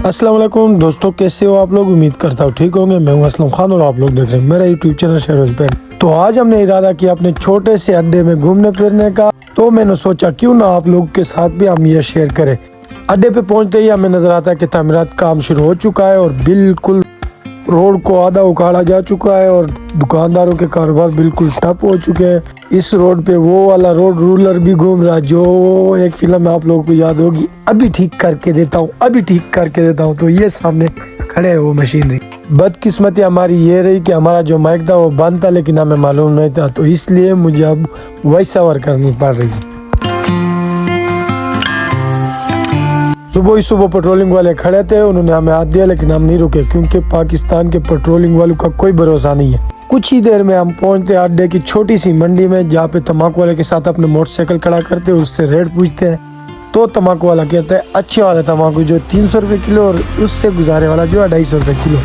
अस्सलाम वालेकुम दोस्तों, कैसे हो आप लोग। उम्मीद करता हूँ ठीक होंगे। मैं हूँ असलम खान और आप लोग देख रहे हैं मेरा यूट्यूब चैनल शेरोज पेट। तो आज हमने इरादा किया अपने छोटे से अड्डे में घूमने फिरने का। तो मैंने सोचा क्यों ना आप लोग के साथ भी हम ये शेयर करें। अड्डे पे पहुंचते ही हमें नजर आता है कि तामीरात काम शुरू हो चुका है और बिल्कुल रोड को आधा उखाड़ा जा चुका है और दुकानदारों के कारोबार बिल्कुल ठप हो चुके हैं। इस रोड पे वो वाला रोड रूलर भी घूम रहा है जो एक फिल्म में आप लोगों को याद होगी, अभी ठीक करके देता हूँ, अभी ठीक करके देता हूँ। तो ये सामने खड़े है वो मशीनरी। बदकिस्मती हमारी ये रही कि हमारा जो माइक था वो बंद था, लेकिन हमें मालूम नहीं था, तो इसलिए मुझे अब वॉइस ओवर करनी पड़ रही है। सुबह ही सुबह पेट्रोलिंग वाले खड़े थे, उन्होंने हमें हाथ दिया, लेकिन हम नहीं रुके क्योंकि पाकिस्तान के पेट्रोलिंग वालों का कोई भरोसा नहीं है। कुछ ही देर में हम पहुंचते अड्डे की छोटी सी मंडी में, जहाँ पे तम्बाकू वाले के साथ अपने मोटरसाइकिल खड़ा करते हैं, उससे रेट पूछते हैं। तो तम्बाकू वाला कहता है अच्छे वाला तम्बाकू जो 300 रुपये किलो और उससे गुजारे वाला जो है 250 रुपये किलो।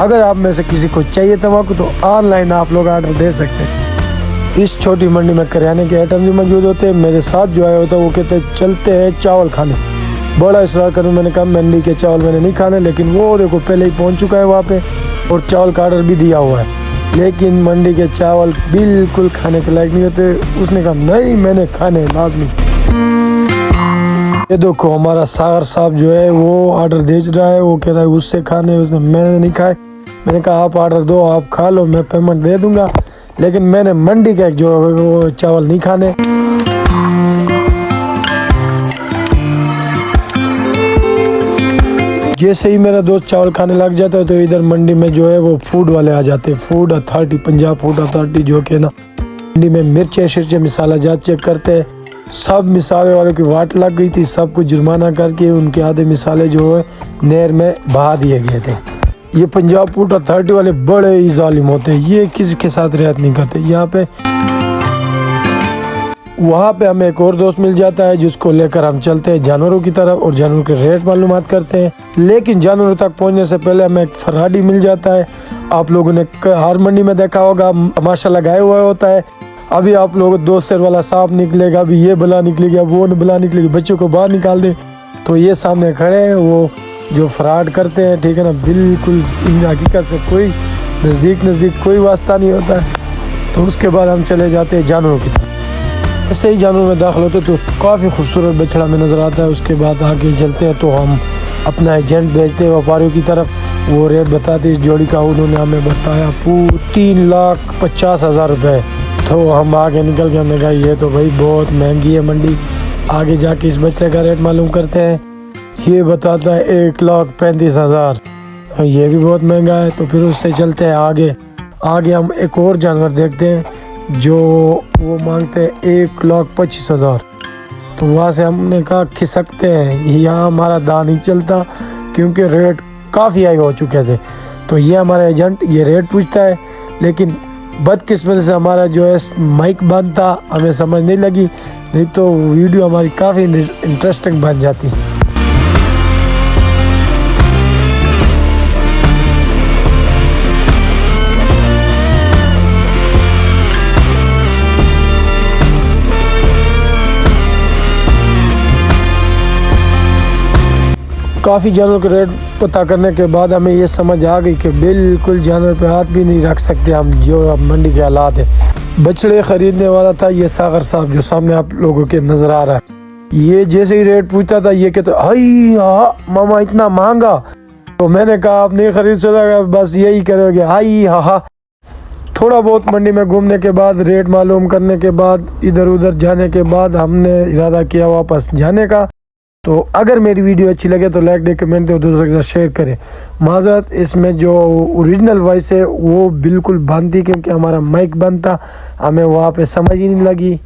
अगर आप में से किसी को चाहिए तम्बाकू तो ऑनलाइन आप लोग ऑर्डर दे सकते हैं। इस छोटी मंडी में करियाने के आइटम भी मौजूद होते हैं। मेरे साथ जो आया होता है वो कहते हैं चलते हैं चावल खाने। बड़ा इसरार करूँ, मैंने कहा मंडी के चावल मैंने नहीं खाने, लेकिन वो देखो पहले ही पहुंच चुका है वहाँ पे और चावल का ऑर्डर भी दिया हुआ है, लेकिन मंडी के चावल बिल्कुल खाने के लायक नहीं होते। उसने कहा नहीं मैंने खाने लाजमी। ये देखो हमारा सागर साहब जो है वो ऑर्डर दे रहा है, वो कह रहा है उससे खाने, उसने मैंने नहीं खाए। मैंने कहा आप ऑर्डर दो, आप खा लो, मैं पेमेंट दे दूंगा, लेकिन मैंने मंडी का जो वो चावल नहीं खाने। जैसे ही मेरा दोस्त चावल खाने लग जाता है तो इधर मंडी में जो है वो फूड वाले आ जाते हैं। Food authority, Punjab food authority, जो कि ना मंडी में मिर्चें शिर्चे मिसाला जात चेक करते हैं। सब मिसाले वालों की वाट लग गई थी, सबको जुर्माना करके उनके आधे मिसाले जो है नहर में बहा दिए गए थे। ये पंजाब फूड अथॉरिटी वाले बड़े ही जालिम होते हैं, ये किसी के साथ रियायत नहीं करते। यहाँ पे वहाँ पे हमें एक और दोस्त मिल जाता है जिसको लेकर हम चलते हैं जानवरों की तरफ और जानवरों के रेट मालूमात करते हैं। लेकिन जानवरों तक पहुँचने से पहले हमें एक फराडी मिल जाता है। आप लोगों ने हर मंडी में देखा होगा तमाशा लगाया हुआ होता है। अभी आप लोग 2 सिर वाला सांप निकलेगा, अभी ये बला निकलेगा, वो बला निकलेगी, बच्चों को बाहर निकाल दे। तो ये सामने खड़े हैं वो जो फ्रॉड करते हैं, ठीक है ना, बिल्कुल इन हकीकत से कोई नज़दीक कोई वास्ता नहीं होता है। तो उसके बाद हम चले जाते हैं जानवरों की तरफ। ऐसे ही जानवरों में दाखिल होते तो काफ़ी खूबसूरत बछड़ा में नज़र आता है। उसके बाद आगे चलते हैं तो हम अपना एजेंट भेजते हैं व्यापारियों की तरफ, वो रेट बताते इस जोड़ी का। उन्होंने हमें बताया 3,50,000 रुपये। तो हम आगे निकल के हमने कहा ये तो भाई बहुत महंगी है मंडी। आगे जाके इस बछड़े का रेट मालूम करते हैं, ये बताता है 1,35,000, ये भी बहुत महंगा है। तो फिर उससे चलते हैं आगे हम एक और जानवर देखते हैं जो वो मांगते हैं 1,25,000। तो वहाँ से हमने कहा खिसकते हैं, यहाँ हमारा दांव नहीं चलता क्योंकि रेट काफ़ी हाई हो चुके थे। तो ये हमारा एजेंट ये रेट पूछता है, लेकिन बदकिस्मती से हमारा जो है माइक बंद था, हमें समझ नहीं लगी, नहीं तो वीडियो हमारी काफ़ी इंटरेस्टिंग बन जाती। काफ़ी जानवर के रेट पता करने के बाद हमें ये समझ आ गई कि बिल्कुल जानवर पे हाथ भी नहीं रख सकते हम, जो अब मंडी के हालात है। बछड़े खरीदने वाला था ये सागर साहब जो सामने आप लोगों के नज़र आ रहा है। ये जैसे ही रेट पूछता था ये कहता हाई हाँ मामा इतना महंगा। तो मैंने कहा आप नहीं खरीद सकते, बस यही करोगे हाई हाँ। थोड़ा बहुत मंडी में घूमने के बाद, रेट मालूम करने के बाद, इधर उधर जाने के बाद हमने इरादा किया वापस जाने का। तो अगर मेरी वीडियो अच्छी लगे तो लाइक दे, कमेंट दे और दूसरों के साथ शेयर करें। माजरत इसमें जो ओरिजिनल वॉइस है वो बिल्कुल बंद थी क्योंकि हमारा माइक बंद था, हमें वहाँ पे समझ ही नहीं लगी।